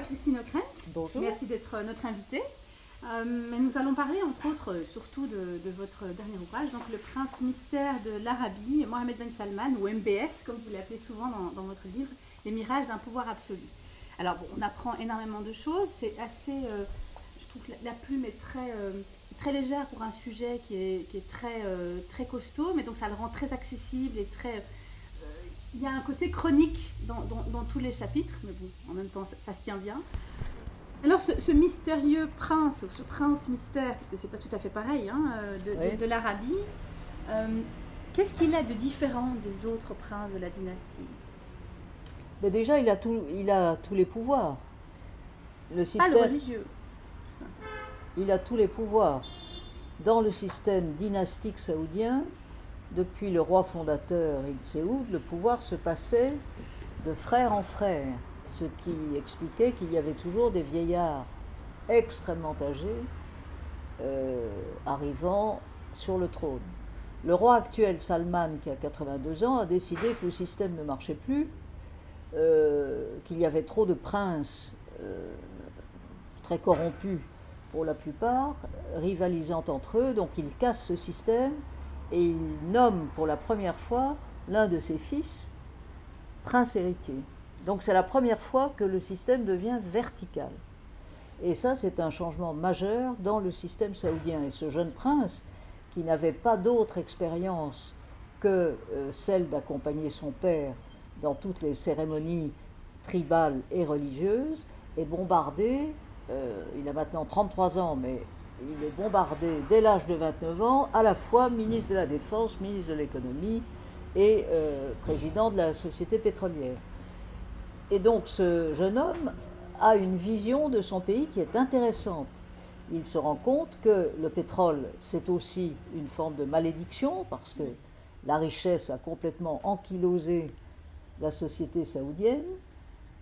Christine Ockrent. Bonjour. Merci d'être notre invitée. Mais nous allons parler entre autres surtout de votre dernier ouvrage, donc Le Prince Mystère de l'Arabie, Mohammed Ben Salman, ou MBS comme vous l'appelez souvent dans votre livre, Les mirages d'un pouvoir absolu. Alors bon, on apprend énormément de choses, c'est assez, je trouve que la plume est très légère pour un sujet qui est très costaud, mais donc ça le rend très accessible et très... il y a un côté chronique dans tous les chapitres, mais bon, en même temps ça se tient bien. Alors ce mystérieux prince, ce prince mystère, parce que c'est pas tout à fait pareil, hein, de l'Arabie, qu'est-ce qu'il a de différent des autres princes de la dynastie? Mais déjà, il a tous les pouvoirs. Le système, Pas le religieux. il a tous les pouvoirs. Dans le système dynastique saoudien, depuis le roi fondateur Ibn Saoud, le pouvoir se passait de frère en frère, ce qui expliquait qu'il y avait toujours des vieillards extrêmement âgés arrivant sur le trône. Le roi actuel, Salman, qui a 82 ans, a décidé que le système ne marchait plus, qu'il y avait trop de princes très corrompus pour la plupart, rivalisant entre eux, donc il casse ce système et il nomme pour la première fois l'un de ses fils prince héritier. Donc c'est la première fois que le système devient vertical. Et ça, c'est un changement majeur dans le système saoudien. Et ce jeune prince, qui n'avait pas d'autre expérience que celle d'accompagner son père dans toutes les cérémonies tribales et religieuses, est bombardé, il a maintenant 33 ans, mais il est bombardé dès l'âge de 29 ans, à la fois ministre de la Défense, ministre de l'Économie et président de la société pétrolière. Et donc ce jeune homme a une vision de son pays qui est intéressante. Il se rend compte que le pétrole, c'est aussi une forme de malédiction, parce que la richesse a complètement ankylosé la société saoudienne.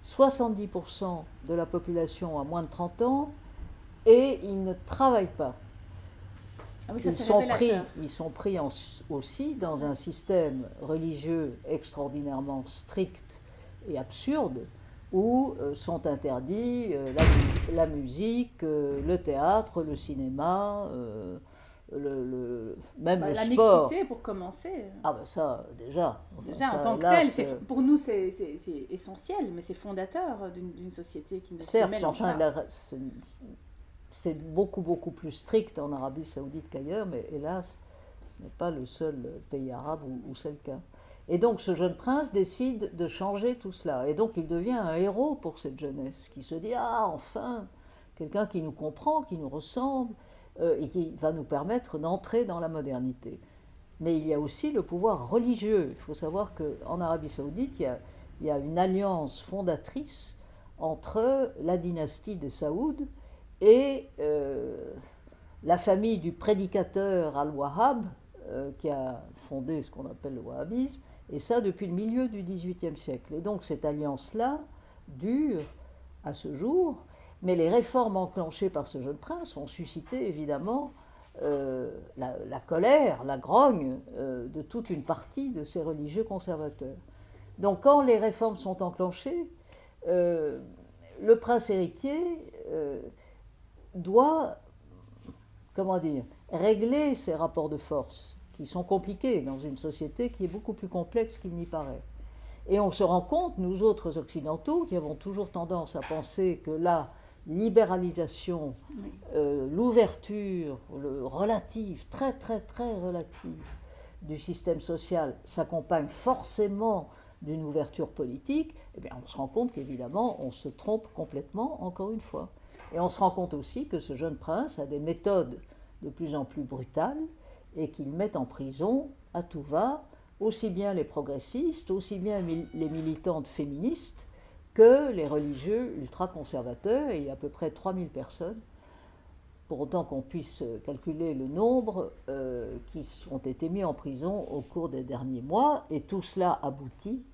70% de la population a moins de 30 ans et ils ne travaillent pas. Ah oui, ça, ils sont pris aussi dans un système religieux extraordinairement strict et absurde, où sont interdits la musique, le théâtre, le cinéma, même le sport. La mixité, pour commencer. Ah ben ça, déjà. Enfin, déjà, ça, en tant que tel, pour nous, c'est essentiel, mais c'est fondateur d'une société qui ne se mélange pas. C'est beaucoup plus strict en Arabie Saoudite qu'ailleurs, mais hélas, ce n'est pas le seul pays arabe où c'est le cas. Et donc ce jeune prince décide de changer tout cela. Et donc il devient un héros pour cette jeunesse, qui se dit « Ah, enfin, quelqu'un qui nous comprend, qui nous ressemble, et qui va nous permettre d'entrer dans la modernité. » Mais il y a aussi le pouvoir religieux. Il faut savoir qu'en Arabie Saoudite, il y a une alliance fondatrice entre la dynastie des Saouds et la famille du prédicateur Al-Wahhab, qui a fondé ce qu'on appelle le wahhabisme, et ça depuis le milieu du XVIIIe siècle. Et donc cette alliance-là dure à ce jour, mais les réformes enclenchées par ce jeune prince ont suscité évidemment la colère, la grogne de toute une partie de ces religieux conservateurs. Donc quand les réformes sont enclenchées, le prince héritier doit, régler ses rapports de force, qui sont compliqués dans une société qui est beaucoup plus complexe qu'il n'y paraît. Et on se rend compte, nous autres occidentaux, qui avons toujours tendance à penser que la libéralisation, l'ouverture relative, très relative du système social s'accompagne forcément d'une ouverture politique, eh bien on se rend compte qu'évidemment on se trompe complètement, encore une fois. Et on se rend compte aussi que ce jeune prince a des méthodes de plus en plus brutales et qu'il met en prison à tout va aussi bien les progressistes, aussi bien les militantes féministes que les religieux ultra-conservateurs. Et il y a à peu près 3000 personnes, pour autant qu'on puisse calculer le nombre qui ont été mis en prison au cours des derniers mois. Et tout cela aboutit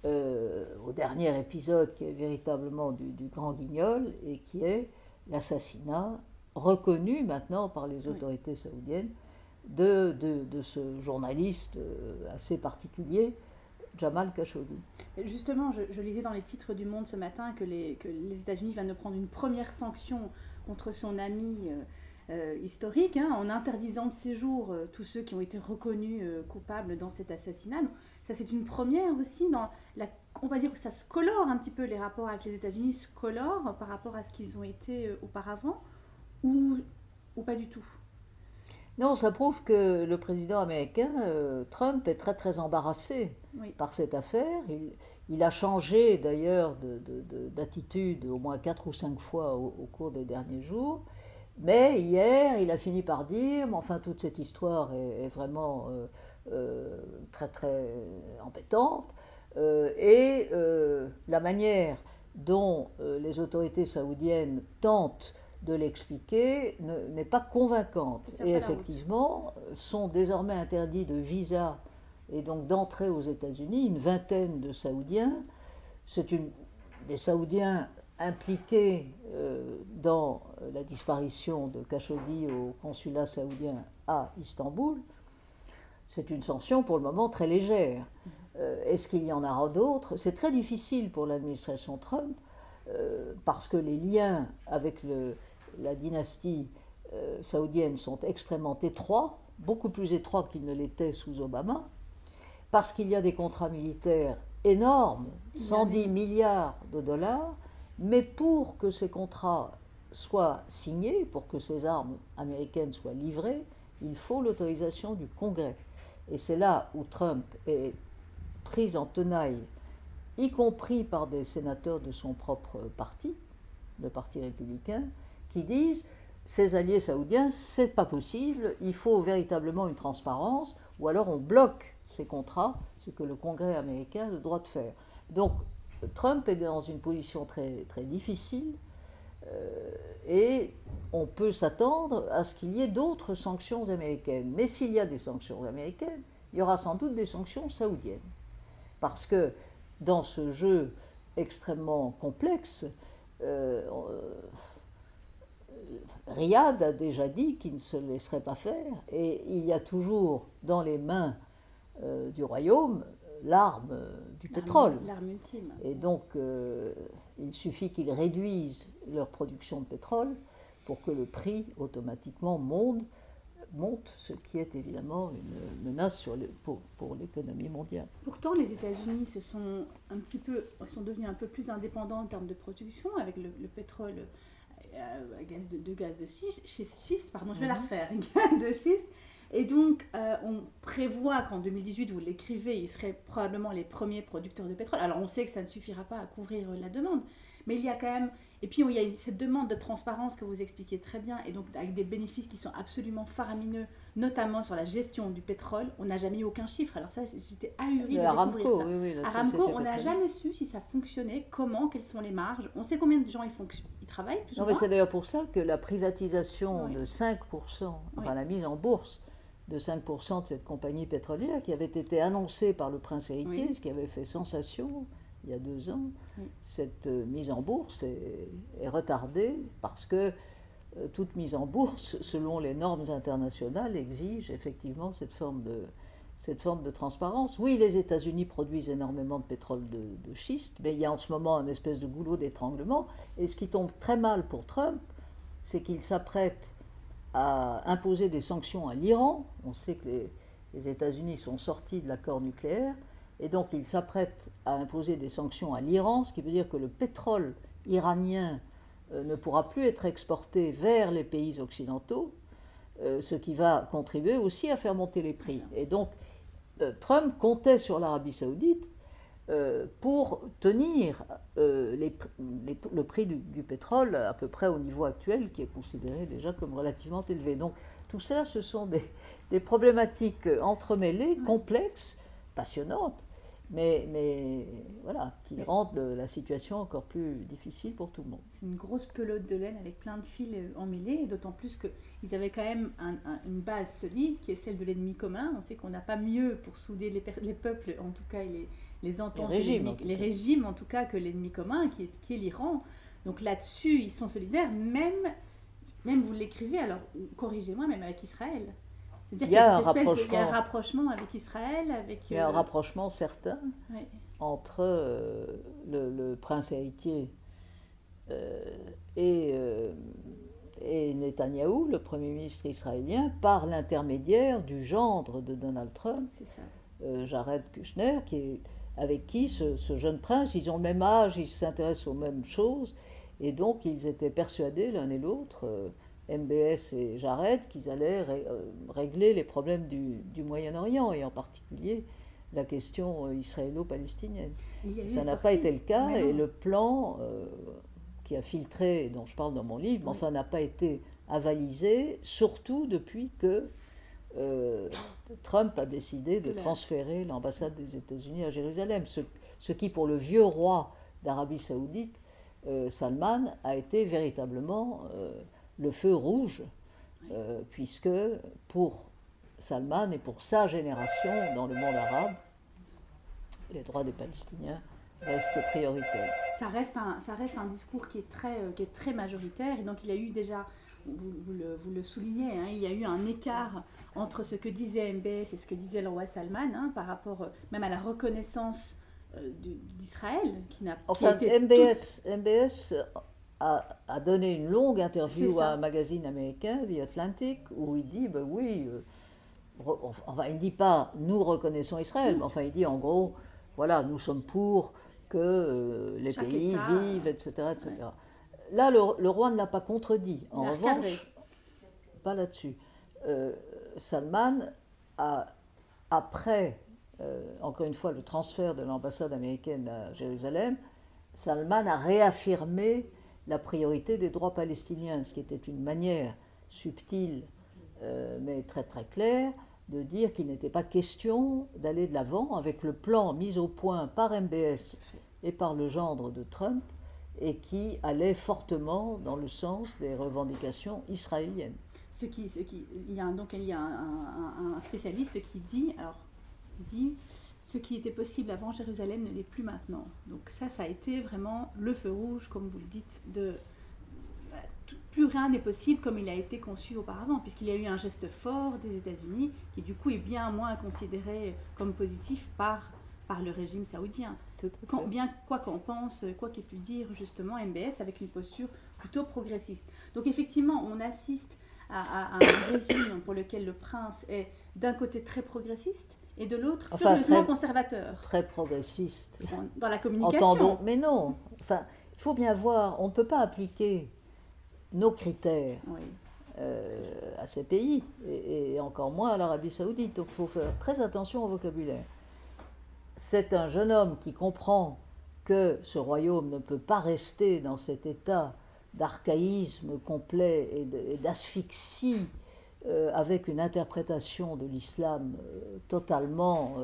au dernier épisode qui est véritablement du grand guignol et qui est l'assassinat reconnu maintenant par les autorités saoudiennes de ce journaliste assez particulier Jamal Khashoggi. Justement, je lisais dans les titres du Monde ce matin que les États-Unis viennent de prendre une première sanction contre son ami historique, en interdisant de séjour tous ceux qui ont été reconnus coupables dans cet assassinat. Donc, ça, c'est une première aussi. On va dire que ça se colore un petit peu, les rapports avec les États-Unis se colorent par rapport à ce qu'ils ont été auparavant, ou pas du tout. Non, ça prouve que le président américain, Trump, est très très embarrassé par cette affaire. Il a changé d'ailleurs d'attitude au moins 4 ou 5 fois au cours des derniers jours. Mais hier, il a fini par dire, mais enfin toute cette histoire est vraiment très très embêtante. La manière dont les autorités saoudiennes tentent de l'expliquer n'est pas convaincante. Et effectivement, sont désormais interdits de visa et donc d'entrée aux États-Unis une vingtaine de Saoudiens. C'est des Saoudiens impliqués dans la disparition de Khashoggi au consulat saoudien à Istanbul. C'est une sanction pour le moment très légère. Est-ce qu'il y en aura d'autres? C'est très difficile pour l'administration Trump parce que les liens avec la dynastie saoudienne sont extrêmement étroits, beaucoup plus étroits qu'ils ne l'étaient sous Obama, parce qu'il y a des contrats militaires énormes, 110 milliards de dollars, mais pour que ces contrats soient signés, pour que ces armes américaines soient livrées, il faut l'autorisation du Congrès. Et c'est là où Trump est pris en tenaille, y compris par des sénateurs de son propre parti, le Parti républicain, qui disent ces alliés saoudiens, c'est pas possible, il faut véritablement une transparence, ou alors on bloque ces contrats, ce que le Congrès américain a le droit de faire. Donc Trump est dans une position très, très difficile et on peut s'attendre à ce qu'il y ait d'autres sanctions américaines. Mais s'il y a des sanctions américaines, il y aura sans doute des sanctions saoudiennes. Parce que dans ce jeu extrêmement complexe, Riyad a déjà dit qu'il ne se laisserait pas faire, et il y a toujours dans les mains du royaume l'arme du pétrole. L'arme ultime. Et donc, il suffit qu'ils réduisent leur production de pétrole pour que le prix automatiquement monte, ce qui est évidemment une menace pour l'économie mondiale. Pourtant, les États-Unis sont devenus un peu plus indépendants en termes de production avec le pétrole gaz de schiste, pardon, je vais la refaire, gaz de schiste. Et donc, on prévoit qu'en 2018, vous l'écrivez, ils seraient probablement les premiers producteurs de pétrole. Alors, on sait que ça ne suffira pas à couvrir la demande, mais il y a quand même... Et puis, il y a cette demande de transparence que vous expliquez très bien, et donc avec des bénéfices qui sont absolument faramineux, notamment sur la gestion du pétrole. On n'a jamais eu aucun chiffre. Alors ça, j'étais ahurie de découvrir ça. Oui, Aramco, on n'a jamais su si ça fonctionnait, quelles sont les marges. On sait combien de gens ils travaillent, plus ou moins. Mais c'est d'ailleurs pour ça que la privatisation de 5%, enfin la mise en bourse de 5% de cette compagnie pétrolière qui avait été annoncée par le prince héritier, ce qui avait fait sensation il y a 2 ans, cette mise en bourse est retardée parce que toute mise en bourse, selon les normes internationales, exige effectivement cette forme de transparence. Oui, les États-Unis produisent énormément de pétrole de schiste, mais il y a en ce moment un espèce de goulot d'étranglement. Et ce qui tombe très mal pour Trump, c'est qu'il s'apprête à imposer des sanctions à l'Iran. On sait que les États-Unis sont sortis de l'accord nucléaire, et donc il s'apprête à imposer des sanctions à l'Iran, ce qui veut dire que le pétrole iranien ne pourra plus être exporté vers les pays occidentaux, ce qui va contribuer aussi à faire monter les prix. Et donc Trump comptait sur l'Arabie saoudite pour tenir le prix du pétrole à peu près au niveau actuel, qui est considéré déjà comme relativement élevé. Donc tout ça, ce sont des problématiques entremêlées, complexes, passionnantes, mais voilà, qui rendent la situation encore plus difficile pour tout le monde. C'est une grosse pelote de laine avec plein de fils emmêlés, et d'autant plus qu'ils avaient quand même une base solide qui est celle de l'ennemi commun. On sait qu'on n'a pas mieux pour souder les peuples, en tout cas les ententes, les régimes en tout cas, que l'ennemi commun qui est l'Iran. Donc là-dessus, ils sont solidaires, même vous l'écrivez, alors corrigez-moi, même avec Israël. C'est-à-dire Il y a un il y a un rapprochement. rapprochement avec Israël, avec... Il y a un rapprochement certain ouais. entre le prince héritier euh, et, euh, et Netanyahou, le Premier ministre israélien, par l'intermédiaire du gendre de Donald Trump, C'est ça. Jared Kushner, avec qui ce jeune prince, ils ont le même âge, ils s'intéressent aux mêmes choses, et donc ils étaient persuadés l'un et l'autre, MBS et Jared, qu'ils allaient régler les problèmes du Moyen-Orient, et en particulier la question israélo-palestinienne. Ça n'a pas été le cas, et le plan qui a filtré, dont je parle dans mon livre, Oui. enfin n'a pas été avalisé, surtout depuis que Trump a décidé de transférer l'ambassade des États-Unis à Jérusalem, ce qui pour le vieux roi d'Arabie Saoudite, Salman, a été véritablement le feu rouge, puisque pour Salman et pour sa génération dans le monde arabe, les droits des Palestiniens restent prioritaires. Ça reste un discours qui est très majoritaire, et donc il y a eu déjà, vous le soulignez, hein, il y a eu un écart entre ce que disait MBS et ce que disait le roi Salman, hein, par rapport même à la reconnaissance d'Israël, enfin, MBS a donné une longue interview à un magazine américain, The Atlantic, où il dit, ben oui, enfin il ne dit pas nous reconnaissons Israël, mais enfin il dit en gros, voilà, nous sommes pour que les chaque pays État, vivent, etc. etc. Ouais. Là, le roi ne l'a pas contredit. En revanche, pas là-dessus. Salman après, encore une fois, le transfert de l'ambassade américaine à Jérusalem, Salman a réaffirmé la priorité des droits palestiniens, ce qui était une manière subtile, mais très très claire, de dire qu'il n'était pas question d'aller de l'avant avec le plan mis au point par MBS et par le gendre de Trump, et qui allait fortement dans le sens des revendications israéliennes. Il y a un spécialiste qui dit, ce qui était possible avant Jérusalem ne l'est plus maintenant. Donc ça a été vraiment le feu rouge, comme vous le dites, plus rien n'est possible comme il a été conçu auparavant, puisqu'il y a eu un geste fort des États-Unis qui du coup est bien moins considéré comme positif par le régime saoudien. Quoi qu'en pense, quoi qu'ait pu dire justement MBS, avec une posture plutôt progressiste. Donc effectivement, on assiste à un régime pour lequel le prince est d'un côté très progressiste et de l'autre furieusement conservateur. Très progressiste. Dans la communication. Mais non, enfin, il faut bien voir, on ne peut pas appliquer nos critères à ces pays, et encore moins à l'Arabie Saoudite. Donc il faut faire très attention au vocabulaire. C'est un jeune homme qui comprend que ce royaume ne peut pas rester dans cet état d'archaïsme complet et d'asphyxie avec une interprétation de l'islam totalement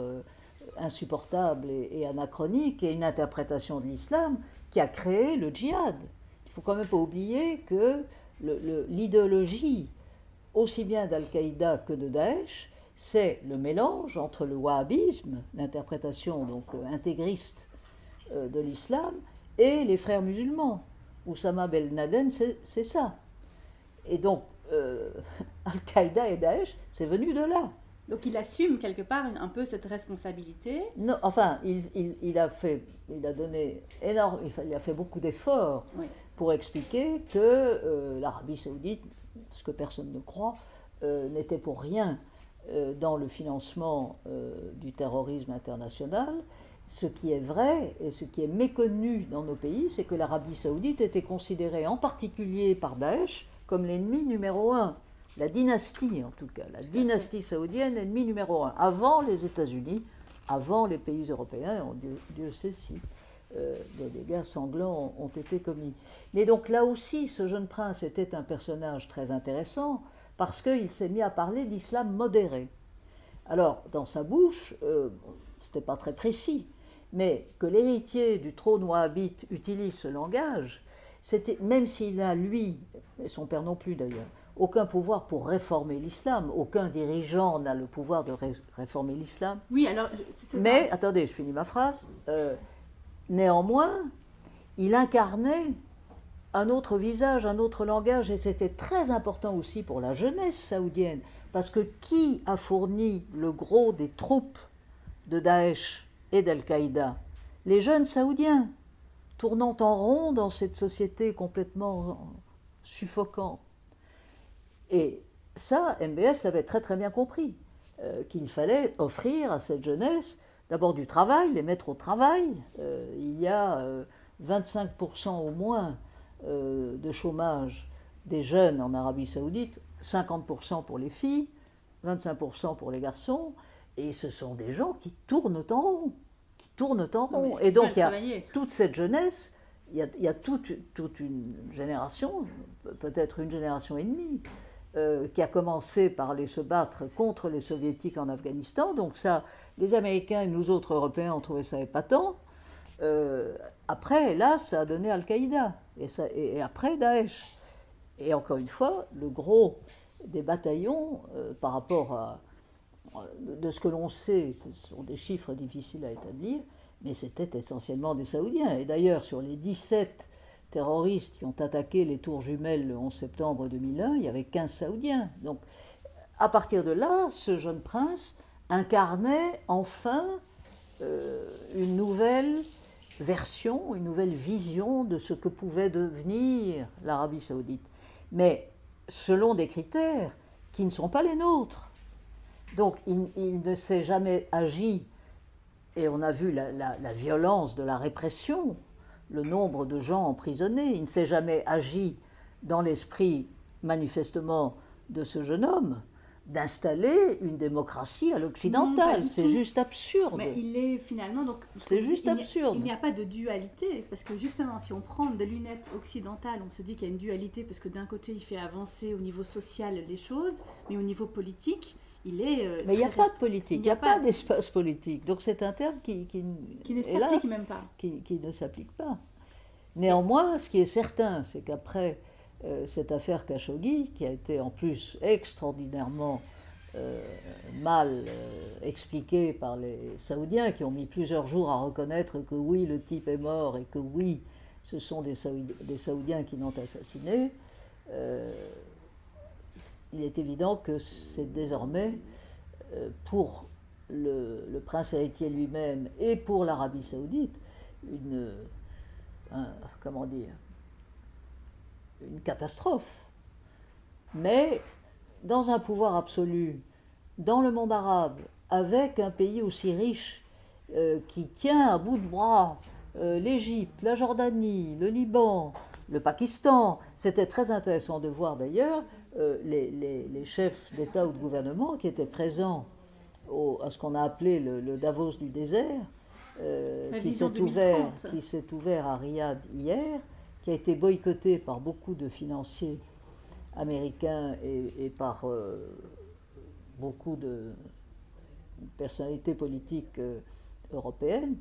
insupportable et anachronique, et une interprétation de l'islam qui a créé le djihad. Il ne faut quand même pas oublier que l'idéologie, aussi bien d'Al-Qaïda que de Daesh, c'est le mélange entre le wahhabisme, l'interprétation donc intégriste de l'islam, et les frères musulmans. Oussama Ben Laden, c'est ça. Et donc, Al-Qaïda et Daesh, c'est venu de là. Donc il assume quelque part un peu cette responsabilité. Non, enfin, il a fait beaucoup d'efforts pour expliquer que l'Arabie Saoudite, ce que personne ne croit, n'était pour rien dans le financement du terrorisme international. Ce qui est vrai et ce qui est méconnu dans nos pays, c'est que l'Arabie Saoudite était considérée en particulier par Daesh comme l'ennemi numéro un. La dynastie, en tout cas, la dynastie saoudienne, ennemi numéro un, avant les États-Unis, avant les pays européens, Dieu sait si des dégâts sanglants ont été commis. Mais donc là aussi, ce jeune prince était un personnage très intéressant, parce qu'il s'est mis à parler d'islam modéré. Alors, dans sa bouche, c'était pas très précis, mais que l'héritier du trône wahhabite utilise ce langage, même s'il a, lui, et son père non plus d'ailleurs, aucun pouvoir pour réformer l'islam, aucun dirigeant n'a le pouvoir de réformer l'islam. Oui, alors... Mais, attendez, je finis ma phrase. Néanmoins, il incarnait un autre visage, un autre langage, et c'était très important aussi pour la jeunesse saoudienne, parce que qui a fourni le gros des troupes de Daesh et d'Al-Qaïda? Les jeunes saoudiens, tournant en rond dans cette société complètement suffocante. Et ça, MBS l'avait très très bien compris, qu'il fallait offrir à cette jeunesse d'abord du travail, les mettre au travail. Il y a 25% au moins de chômage des jeunes en Arabie Saoudite, 50% pour les filles, 25% pour les garçons, et ce sont des gens qui tournent en rond, qui tournent en rond. Et donc il y a toute cette jeunesse, il y a toute une génération, peut-être une génération et demie, qui a commencé par aller se battre contre les soviétiques en Afghanistan. Donc ça, les Américains et nous autres Européens ont trouvé ça épatant. Après, là, ça a donné Al-Qaïda, et après Daesh. Et encore une fois, le gros des bataillons, par rapport à de ce que l'on sait, ce sont des chiffres difficiles à établir, mais c'était essentiellement des Saoudiens. Et d'ailleurs, sur les 17 terroristes qui ont attaqué les tours jumelles le 11 septembre 2001, il y avait 15 Saoudiens. Donc, à partir de là, ce jeune prince incarnait enfin une nouvelle version, une nouvelle vision de ce que pouvait devenir l'Arabie Saoudite. Mais selon des critères qui ne sont pas les nôtres. Donc, il ne s'est jamais agi, et on a vu la violence de la répression, le nombre de gens emprisonnés, il ne s'est jamais agi dans l'esprit manifestement de ce jeune homme d'installer une démocratie à l'occidentale. C'est juste absurde. Mais il est finalement... donc c'est juste absurde. Il n'y a pas de dualité, parce que justement, si on prend des lunettes occidentales, on se dit qu'il y a une dualité, parce que d'un côté, il fait avancer au niveau social les choses, mais au niveau politique, il est... mais il n'y a pas de politique, il n'y a pas d'espace politique. Donc c'est un terme qui ne s'applique même pas. Qui ne s'applique pas. Néanmoins, ce qui est certain, c'est qu'après cette affaire Khashoggi, qui a été en plus extraordinairement mal expliquée par les Saoudiens, qui ont mis plusieurs jours à reconnaître que oui, le type est mort et que oui, ce sont des Saoudiens qui l'ont assassiné, il est évident que c'est désormais, pour le prince héritier lui-même et pour l'Arabie Saoudite, une catastrophe. Mais dans un pouvoir absolu, dans le monde arabe, avec un pays aussi riche qui tient à bout de bras l'Égypte, la Jordanie, le Liban, le Pakistan, c'était très intéressant de voir d'ailleurs les chefs d'État ou de gouvernement qui étaient présents à ce qu'on a appelé le Davos du désert, qui s'est ouvert à Riyad hier, qui a été boycotté par beaucoup de financiers américains et par beaucoup de personnalités politiques européennes.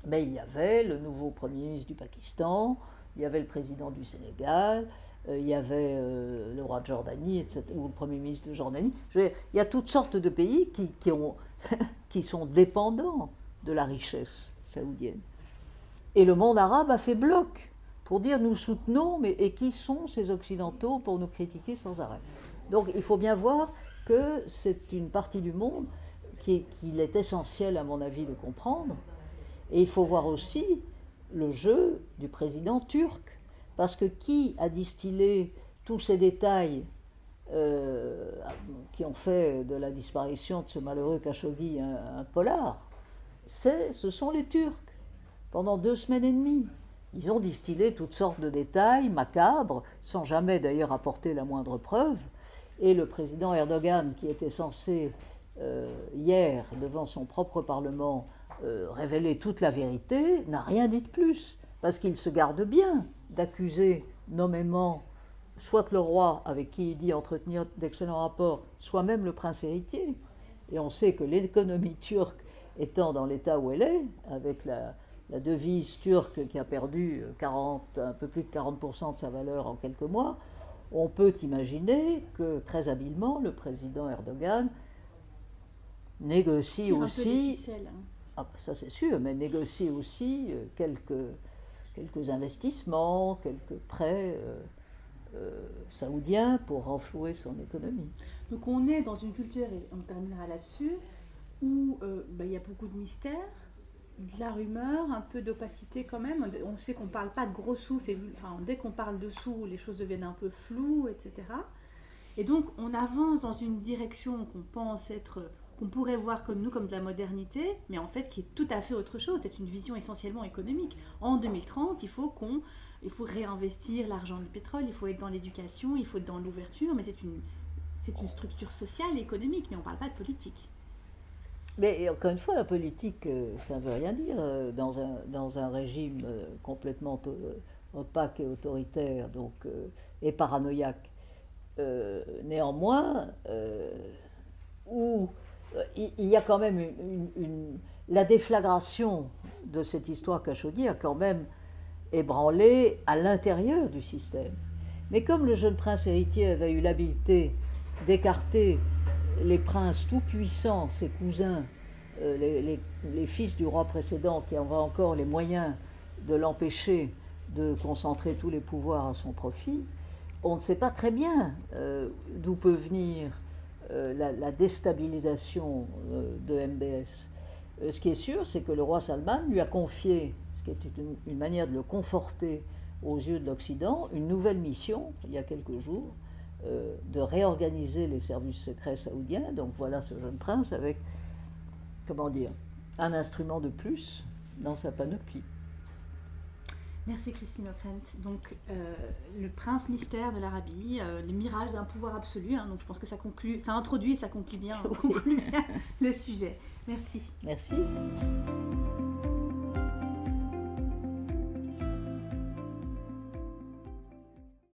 Mais il y avait le nouveau Premier ministre du Pakistan, il y avait le président du Sénégal, il y avait le roi de Jordanie, etc., ou le Premier ministre de Jordanie. Il y a toutes sortes de pays qui sont dépendants de la richesse saoudienne. Et le monde arabe a fait bloc pour dire nous soutenons, et qui sont ces Occidentaux pour nous critiquer sans arrêt. Donc il faut bien voir que c'est une partie du monde qu'il est essentiel, à mon avis, de comprendre. Et il faut voir aussi le jeu du président turc, parce que qui a distillé tous ces détails qui ont fait de la disparition de ce malheureux Khashoggi un polar? Ce sont les Turcs. Pendant 2 semaines et demie, ils ont distillé toutes sortes de détails macabres, sans jamais d'ailleurs apporter la moindre preuve. Et le président Erdogan, qui était censé hier, devant son propre Parlement, révéler toute la vérité, n'a rien dit de plus, parce qu'il se garde bien d'accuser nommément soit le roi, avec qui il dit entretenir d'excellents rapports, soit même le prince héritier. Et on sait que l'économie turque étant dans l'état où elle est, avec la devise turque qui a perdu un peu plus de 40% de sa valeur en quelques mois, on peut imaginer que très habilement le président Erdogan négocie aussi, ficelles, hein. Ça c'est sûr, mais négocie aussi quelques quelques investissements, quelques prêts saoudiens pour renflouer son économie. Donc on est dans une culture, et on terminera là-dessus, où il y a beaucoup de mystères, de la rumeur, un peu d'opacité quand même. On sait qu'on ne parle pas de gros sous, dès qu'on parle de sous, les choses deviennent un peu floues, etc. Et donc on avance dans une direction qu'on pourrait voir comme nous, comme de la modernité, mais en fait qui est tout à fait autre chose. C'est une vision essentiellement économique. En 2030, il faut réinvestir l'argent du pétrole, il faut être dans l'éducation, il faut être dans l'ouverture, mais c'est une structure sociale et économique, mais on ne parle pas de politique. Mais encore une fois, la politique, ça ne veut rien dire. Dans un régime complètement opaque et autoritaire, donc, et paranoïaque, néanmoins, où il y a quand même la déflagration de cette histoire Khashoggi a quand même ébranlé à l'intérieur du système. Mais comme le jeune prince héritier avait eu l'habileté d'écarter les princes tout-puissants, ses cousins, les fils du roi précédent, qui avaient encore les moyens de l'empêcher de concentrer tous les pouvoirs à son profit, on ne sait pas très bien d'où peut venir la déstabilisation de MBS. Ce qui est sûr, c'est que le roi Salman lui a confié, ce qui est une manière de le conforter aux yeux de l'Occident, une nouvelle mission, il y a quelques jours, de réorganiser les services secrets saoudiens. Donc voilà ce jeune prince avec, un instrument de plus dans sa panoplie. Merci Christine Ockrent. Donc le prince mystère de l'Arabie, les mirages d'un pouvoir absolu. Donc je pense que ça introduit et ça conclut bien le sujet. Merci. Merci.